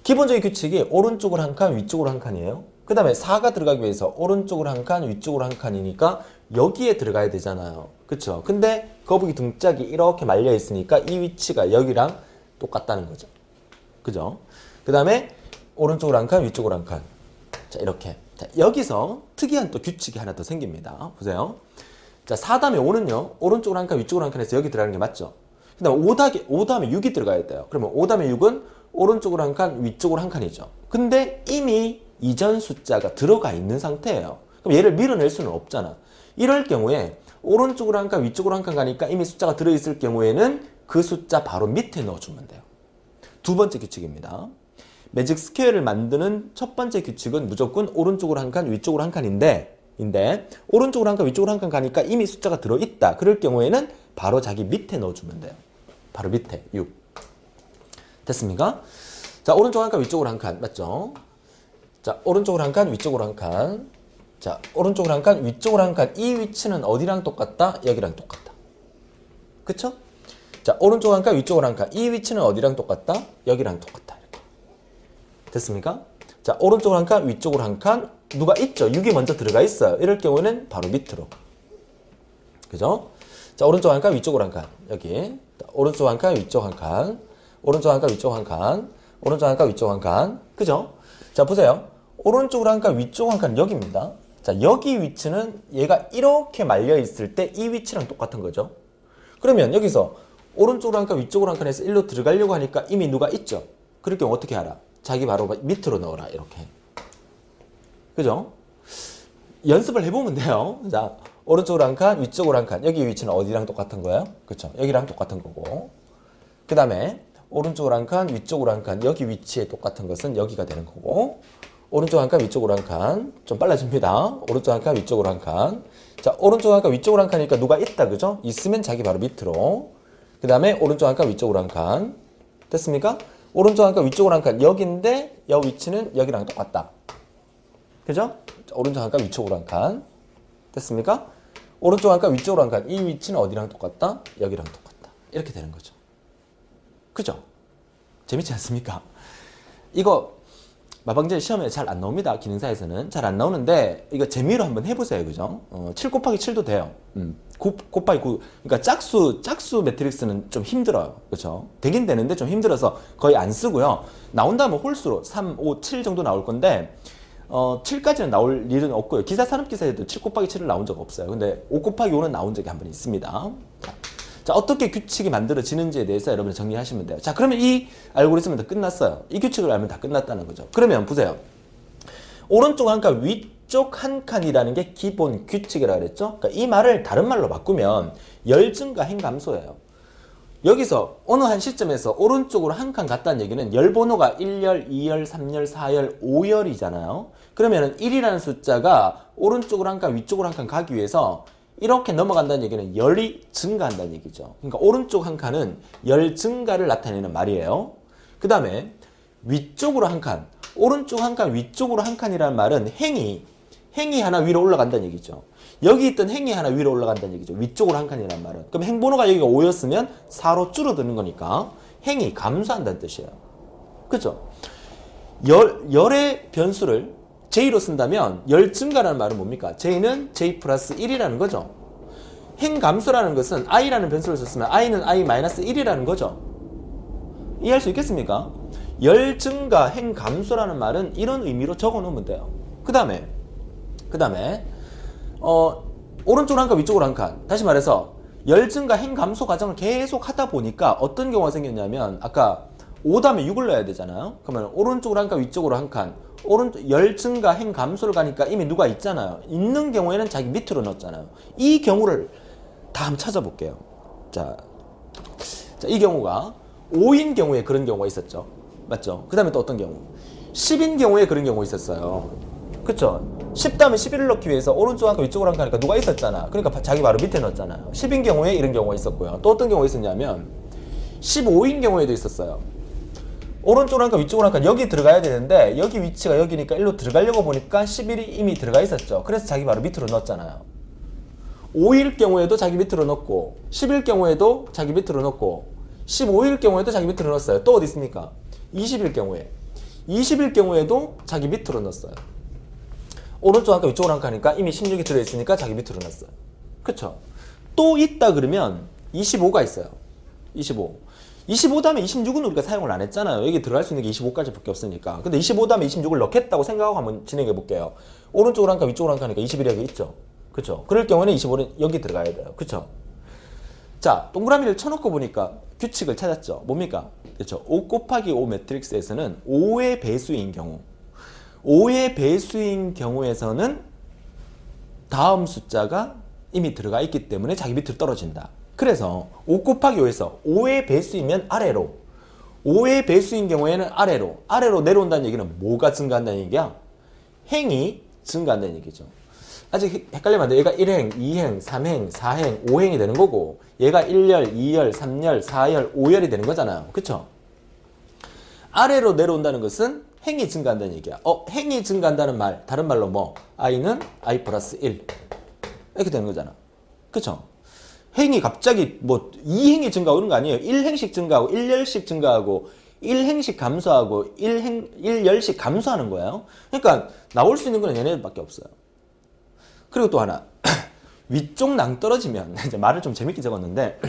기본적인 규칙이 오른쪽으로 한 칸, 위쪽으로 한 칸이에요. 그 다음에 4가 들어가기 위해서 오른쪽으로 한 칸, 위쪽으로 한 칸이니까 여기에 들어가야 되잖아요. 그쵸? 근데 거북이 등짝이 이렇게 말려 있으니까 이 위치가 여기랑 똑같다는 거죠. 그죠? 그 다음에 오른쪽으로 한 칸, 위쪽으로 한 칸. 자, 이렇게. 자, 여기서 특이한 또 규칙이 하나 더 생깁니다. 보세요. 자, 4 다음에 5는요. 오른쪽으로 한 칸, 위쪽으로 한 칸에서 여기 들어가는 게 맞죠? 그 다음에 5 다음에 6이 들어가야 돼요. 그러면 5 다음에 6은 오른쪽으로 한 칸, 위쪽으로 한 칸이죠. 근데 이미 이전 숫자가 들어가 있는 상태예요. 그럼 얘를 밀어낼 수는 없잖아. 이럴 경우에 오른쪽으로 한 칸, 위쪽으로 한 칸 가니까 이미 숫자가 들어있을 경우에는 그 숫자 바로 밑에 넣어주면 돼요. 두 번째 규칙입니다. 매직 스퀘어를 만드는 첫 번째 규칙은 무조건 오른쪽으로 한 칸, 위쪽으로 한 칸인데 오른쪽으로 한 칸, 위쪽으로 한 칸 가니까 이미 숫자가 들어있다. 그럴 경우에는 바로 자기 밑에 넣어주면 돼요. 바로 밑에 6. 됐습니까? 자, 오른쪽 한 칸, 위쪽으로 한 칸. 맞죠? 자, 오른쪽으로 한 칸, 위쪽으로 한 칸. 자, 오른쪽으로 한 칸, 위쪽으로 한 칸. 이 위치는 어디랑 똑같다? 여기랑 똑같다. 그쵸? 자, 오른쪽 한 칸, 위쪽으로 한 칸. 이 위치는 어디랑 똑같다? 여기랑 똑같다. 이렇게. 됐습니까? 자, 오른쪽으로 한 칸, 위쪽으로 한 칸. 누가 있죠? 6이 먼저 들어가 있어요. 이럴 경우에는 바로 밑으로. 그죠? 자, 오른쪽 한 칸, 위쪽으로 한 칸. 여기. 자, 오른쪽 한 칸, 위쪽 한 칸. 오른쪽 한 칸, 위쪽 한 칸. 오른쪽 한 칸, 위쪽 한 칸. 그죠? 자, 보세요. 오른쪽으로 한 칸, 위쪽 한 칸 여기입니다. 자, 여기 위치는 얘가 이렇게 말려 있을 때 이 위치랑 똑같은 거죠. 그러면 여기서 오른쪽으로 한 칸, 위쪽으로 한 칸에서 1로 들어가려고 하니까 이미 누가 있죠? 그럴 경우 어떻게 하라? 자기 바로 밑으로 넣어라. 이렇게. 그죠? 연습을 해보면 돼요. 자, 오른쪽으로 한 칸, 위쪽으로 한 칸. 여기 위치는 어디랑 똑같은 거예요? 그렇죠? 여기랑 똑같은 거고. 그 다음에 오른쪽으로 한 칸, 위쪽으로 한 칸. 여기 위치에 똑같은 것은 여기가 되는 거고. 오른쪽 한 칸, 위쪽으로 한 칸. 좀 빨라집니다. 오른쪽 한 칸, 위쪽으로 한 칸. 자, 오른쪽 한 칸, 위쪽으로 한 칸이니까 누가 있다, 그죠? 있으면 자기 바로 밑으로. 그 다음에 오른쪽 한 칸, 위쪽으로 한 칸. 됐습니까? 오른쪽 한 칸, 위쪽으로 한 칸. 여기인데, 여 위치는 여기랑 똑같다. 그죠? 오른쪽 한 칸, 위쪽으로 한 칸. 됐습니까? 오른쪽 한 칸, 위쪽으로 한 칸. 이 위치는 어디랑 똑같다? 여기랑 똑같다. 이렇게 되는 거죠. 그죠? 재밌지 않습니까? 이거 마방제 시험에 잘 안 나옵니다. 기능사에서는 잘 안 나오는데 이거 재미로 한번 해보세요. 그죠? 7 곱하기 7도 돼요. 9 곱하기 9. 그러니까 짝수 매트릭스는 좀 힘들어요. 그렇죠? 되긴 되는데 좀 힘들어서 거의 안 쓰고요. 나온다면 홀수로 3, 5, 7 정도 나올 건데 7까지는 나올 일은 없고요. 기사 산업기사에도 7 곱하기 7을 나온 적 없어요. 근데 5 곱하기 5는 나온 적이 한 번 있습니다. 자, 어떻게 규칙이 만들어지는지에 대해서 여러분 정리하시면 돼요. 자, 그러면 이 알고리즘은 다 끝났어요. 이 규칙을 알면 다 끝났다는 거죠. 그러면 보세요. 오른쪽 한 칸, 위쪽 한 칸이라는 게 기본 규칙이라고 그랬죠? 그러니까 이 말을 다른 말로 바꾸면 열 증가 행 감소예요. 여기서 어느 한 시점에서 오른쪽으로 한 칸 갔다는 얘기는 열 번호가 1열, 2열, 3열, 4열, 5열이잖아요. 그러면 1이라는 숫자가 오른쪽으로 한 칸, 위쪽으로 한 칸 가기 위해서 이렇게 넘어간다는 얘기는 열이 증가한다는 얘기죠. 그러니까 오른쪽 한 칸은 열 증가를 나타내는 말이에요. 그 다음에 위쪽으로 한 칸, 오른쪽 한 칸, 위쪽으로 한 칸이라는 말은 행이 하나 위로 올라간다는 얘기죠. 여기 있던 행이 하나 위로 올라간다는 얘기죠. 위쪽으로 한 칸이라는 말은. 그럼 행번호가 여기가 5였으면 4로 줄어드는 거니까 행이 감소한다는 뜻이에요. 그죠? 열의 변수를 J로 쓴다면 열 증가라는 말은 뭡니까? J는 J 플러스 1이라는 거죠. 행 감소라는 것은 I라는 변수를 썼으면 I는 I 마이너스 1이라는 거죠. 이해할 수 있겠습니까? 열 증가, 행 감소라는 말은 이런 의미로 적어 놓으면 돼요. 그 다음에 오른쪽으로 한 칸, 위쪽으로 한 칸. 다시 말해서 열 증가, 행 감소 과정을 계속 하다 보니까 어떤 경우가 생겼냐면 아까 5 다음에 6을 넣어야 되잖아요. 그러면 오른쪽으로 한 칸, 위쪽으로 한 칸. 열 증가, 행 감소를 가니까 이미 누가 있잖아요. 있는 경우에는 자기 밑으로 넣었잖아요. 이 경우를 다 한번 찾아볼게요. 자, 이 경우가 5인 경우에 그런 경우가 있었죠. 맞죠? 그 다음에 또 어떤 경우? 10인 경우에 그런 경우가 있었어요. 그쵸? 10 다음에 11을 넣기 위해서 오른쪽 한 칸, 위쪽으로 한 칸 하니까 누가 있었잖아. 그러니까 자기 바로 밑에 넣었잖아요. 10인 경우에 이런 경우가 있었고요. 또 어떤 경우가 있었냐면 15인 경우에도 있었어요. 오른쪽으로 한 칸, 위쪽으로 한 칸, 여기 들어가야 되는데 여기 위치가 여기니까 일로 들어가려고 보니까 11이 이미 들어가 있었죠. 그래서 자기 바로 밑으로 넣었잖아요. 5일 경우에도 자기 밑으로 넣고 10일 경우에도 자기 밑으로 넣고 15일 경우에도 자기 밑으로 넣었어요. 또 어디 있습니까? 20일 경우에 20일 경우에도 자기 밑으로 넣었어요. 오른쪽 한 칸, 위쪽으로 한 칸이니까 이미 16이 들어있으니까 자기 밑으로 넣었어요. 그쵸? 또 있다 그러면 25가 있어요. 25 다음에 26은 우리가 사용을 안 했잖아요. 여기 들어갈 수 있는 게 25까지 밖에 없으니까. 근데 25 다음에 26을 넣겠다고 생각하고 한번 진행해 볼게요. 오른쪽으로 한 칸, 위쪽으로 한 칸이니까 21이 있죠. 그쵸? 그럴 경우에는 25는 여기 들어가야 돼요. 그쵸? 자, 동그라미를 쳐놓고 보니까 규칙을 찾았죠. 뭡니까? 그렇죠. 5 곱하기 5 매트릭스에서는 5의 배수인 경우 5의 배수인 경우에서는 다음 숫자가 이미 들어가 있기 때문에 자기 밑으로 떨어진다. 그래서 5 곱하기 5에서 5의 배수이면 아래로 5의 배수인 경우에는 아래로 내려온다는 얘기는 뭐가 증가한다는 얘기야? 행이 증가한다는 얘기죠. 아직 헷갈리면 안 돼. 얘가 1행, 2행, 3행, 4행, 5행이 되는 거고 얘가 1열, 2열, 3열, 4열, 5열이 되는 거잖아요. 그쵸? 아래로 내려온다는 것은 행이 증가한다는 얘기야. 행이 증가한다는 말, 다른 말로 뭐? I는 I 플러스 1 이렇게 되는 거잖아. 그쵸? 행이 갑자기 뭐 2행이 증가하고 그런 거 아니에요. 1행씩 증가하고 1열씩 증가하고 1행씩 감소하고 1열씩 감소하는 거예요. 그러니까 나올 수 있는 건 얘네들밖에 없어요. 그리고 또 하나 위쪽 낭떨어지면 이제 말을 좀 재밌게 적었는데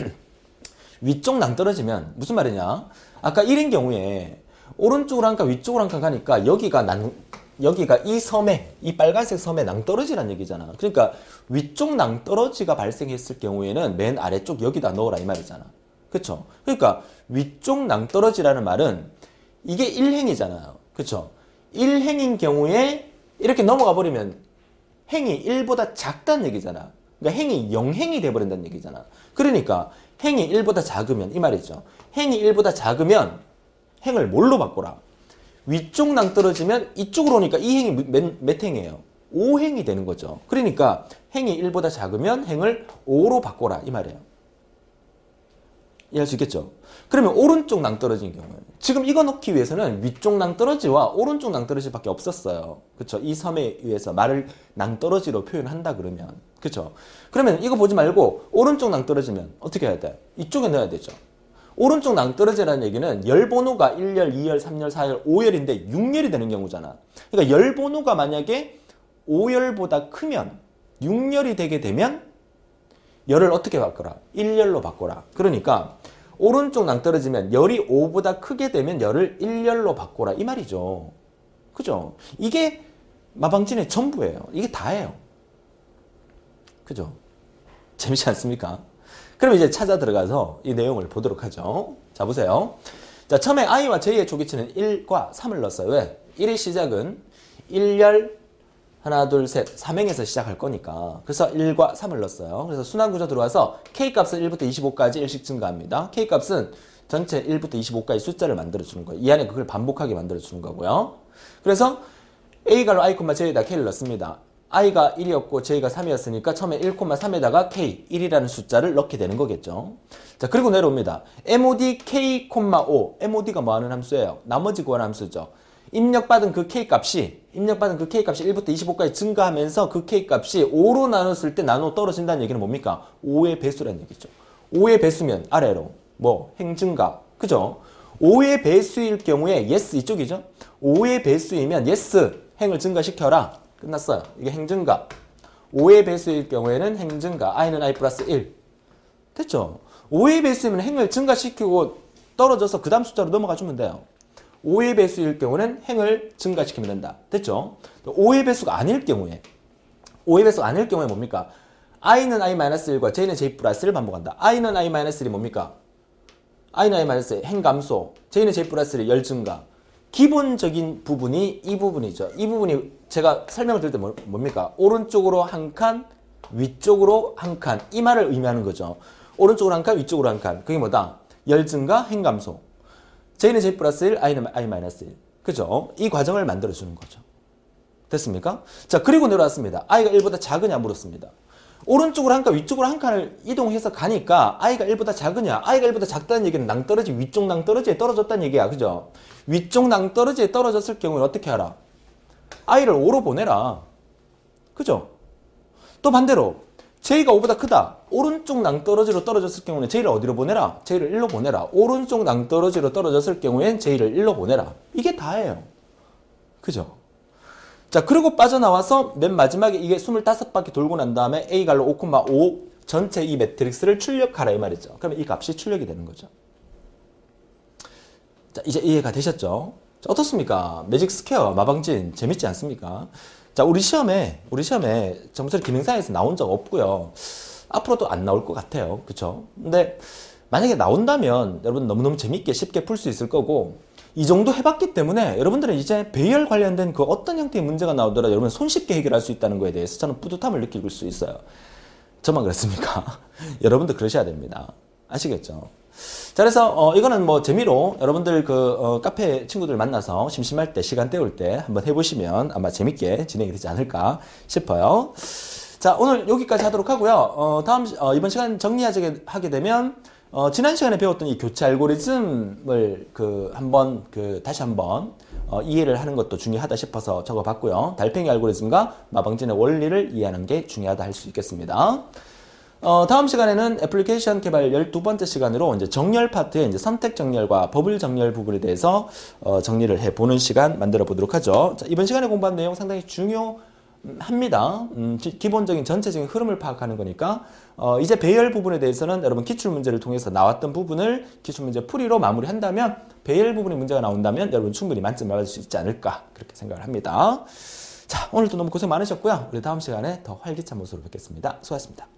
위쪽 낭떨어지면 무슨 말이냐? 아까 1인 경우에 오른쪽으로 한 칸 위쪽으로 한 칸 가니까 여기가 이 섬에 이 빨간색 섬에 낭떠러지란 얘기잖아. 그러니까 위쪽 낭떠러지가 발생했을 경우에는 맨 아래쪽 여기다 넣어라 이 말이잖아. 그쵸? 그러니까 위쪽 낭떠러지라는 말은 이게 1행이잖아요. 그쵸? 1행인 경우에 이렇게 넘어가 버리면 행이 1보다 작다는 얘기잖아. 그러니까 행이 0행이 돼버린다는 얘기잖아. 그러니까 행이 1보다 작으면 이 말이죠. 행이 1보다 작으면 행을 뭘로 바꿔라? 위쪽 낭떨어지면 이쪽으로 오니까 이 행이 몇 행이에요? 5행이 되는 거죠. 그러니까 행이 1보다 작으면 행을 5로 바꿔라 이 말이에요. 이해할 수 있겠죠? 그러면 오른쪽 낭떨어진 경우는 지금 이거 넣기 위해서는 위쪽 낭떨어지와 오른쪽 낭떨어지밖에 없었어요. 그쵸? 이 섬에 의해서 말을 낭떨어지로 표현한다 그러면 그쵸? 그러면 이거 보지 말고 오른쪽 낭떨어지면 어떻게 해야 돼? 이쪽에 넣어야 되죠. 오른쪽 낭떠러지라는 얘기는 열 번호가 1열, 2열, 3열, 4열, 5열인데 6열이 되는 경우잖아. 그러니까 열 번호가 만약에 5열보다 크면 6열이 되게 되면 열을 어떻게 바꿔라? 1열로 바꿔라. 그러니까 오른쪽 낭떠러지면 열이 5보다 크게 되면 열을 1열로 바꿔라. 이 말이죠. 그죠? 이게 마방진의 전부예요. 이게 다예요. 그죠? 재밌지 않습니까? 그럼 이제 찾아 들어가서 이 내용을 보도록 하죠. 자, 보세요. 자, 처음에 i와 j의 조기치는 1과 3을 넣었어요. 왜? 1의 시작은 1열, 하나, 둘, 셋, 3행에서 시작할 거니까. 그래서 1과 3을 넣었어요. 그래서 순환구조 들어와서 K값은 1부터 25까지 일씩 증가합니다. K값은 전체 1부터 25까지 숫자를 만들어주는 거예요. 이 안에 그걸 반복하게 만들어주는 거고요. 그래서 A가로 i, j에다 K를 넣습니다. i가 1이었고 j가 3이었으니까 처음에 1,3에다가 k, 1이라는 숫자를 넣게 되는 거겠죠. 자, 그리고 내려옵니다. mod k, 5. mod가 뭐 하는 함수예요? 나머지 구하는 함수죠. 입력받은 그 k값이 1부터 25까지 증가하면서 그 k값이 5로 나눴을 때 나눠 떨어진다는 얘기는 뭡니까? 5의 배수라는 얘기죠. 5의 배수면 아래로 뭐 행증가. 그죠? 5의 배수일 경우에 yes 이쪽이죠. 5의 배수이면 yes 행을 증가시켜라. 끝났어요. 이게 행증가. 5의 배수일 경우에는 행증가. i는 i 플러스 1. 됐죠? 5의 배수이면 행을 증가시키고 떨어져서 그 다음 숫자로 넘어가 주면 돼요. 5의 배수일 경우는 행을 증가시키면 된다. 됐죠? 5의 배수가 아닐 경우에 5의 배수가 아닐 경우에 뭡니까? i는 i-1과 j는 j 플러스 1을 반복한다. i는 i-1이 뭡니까? i는 i-1 행감소, j는 j 플러스 1 열 증가. 기본적인 부분이 이 부분이죠. 이 부분이 제가 설명을 드릴 때 뭡니까? 오른쪽으로 한 칸, 위쪽으로 한 칸. 이 말을 의미하는 거죠. 오른쪽으로 한 칸, 위쪽으로 한 칸. 그게 뭐다? 열 증가, 행감소. j는 j 플러스 1, i는 i-1. 그죠? 이 과정을 만들어주는 거죠. 됐습니까? 자, 그리고 내려왔습니다. i가 1보다 작으냐 물었습니다. 오른쪽으로 한 칸, 위쪽으로 한 칸을 이동해서 가니까 i가 1보다 작으냐? i가 1보다 작다는 얘기는 낭떠러지, 위쪽 낭떠러지에 떨어졌다는 얘기야. 그죠? 위쪽 낭떠러지에 떨어졌을 경우에 어떻게 하라? i를 5로 보내라. 그죠? 또 반대로 j가 5보다 크다. 오른쪽 낭떠러지로 떨어졌을 경우는 j를 어디로 보내라? j를 1로 보내라. 오른쪽 낭떠러지로 떨어졌을 경우엔 j를 1로 보내라. 이게 다예요. 그죠? 자, 그리고 빠져나와서 맨 마지막에 이게 25바퀴 돌고 난 다음에 A갈로 5,5 전체 이 매트릭스를 출력하라 이 말이죠. 그러면 이 값이 출력이 되는 거죠. 자, 이제 이해가 되셨죠? 자, 어떻습니까? 매직 스퀘어, 마방진 재밌지 않습니까? 자, 우리 시험에 점수를 기능사에서 나온 적 없고요. 앞으로도 안 나올 것 같아요. 그쵸? 근데 만약에 나온다면 여러분 너무너무 재밌게 쉽게 풀 수 있을 거고, 이 정도 해봤기 때문에 여러분들은 이제 배열 관련된 그 어떤 형태의 문제가 나오더라도 여러분 손쉽게 해결할 수 있다는 거에 대해서 저는 뿌듯함을 느낄 수 있어요. 저만 그렇습니까? 여러분도 그러셔야 됩니다. 아시겠죠? 자, 그래서 이거는 뭐 재미로 여러분들 카페 친구들 만나서 심심할 때, 시간 때울 때 한번 해보시면 아마 재밌게 진행이 되지 않을까 싶어요. 자, 오늘 여기까지 하도록 하고요. 이번 시간 정리하게 되면 지난 시간에 배웠던 이 교체 알고리즘을 다시 한번 이해를 하는 것도 중요하다 싶어서 적어봤고요. 달팽이 알고리즘과 마방진의 원리를 이해하는 게 중요하다 할 수 있겠습니다. 다음 시간에는 애플리케이션 개발 12번째 시간으로 이제 정렬 파트의 이제 선택 정렬과 버블 정렬 부분에 대해서 정리를 해보는 시간 만들어 보도록 하죠. 자, 이번 시간에 공부한 내용 상당히 중요합니다. 기본적인 전체적인 흐름을 파악하는 거니까 이제 배열 부분에 대해서는 여러분 기출문제를 통해서 나왔던 부분을 기출문제 풀이로 마무리한다면 배열 부분의 문제가 나온다면 여러분 충분히 만점 받을 수 있지 않을까 그렇게 생각을 합니다. 자, 오늘도 너무 고생 많으셨고요. 우리 다음 시간에 더 활기찬 모습으로 뵙겠습니다. 수고하셨습니다.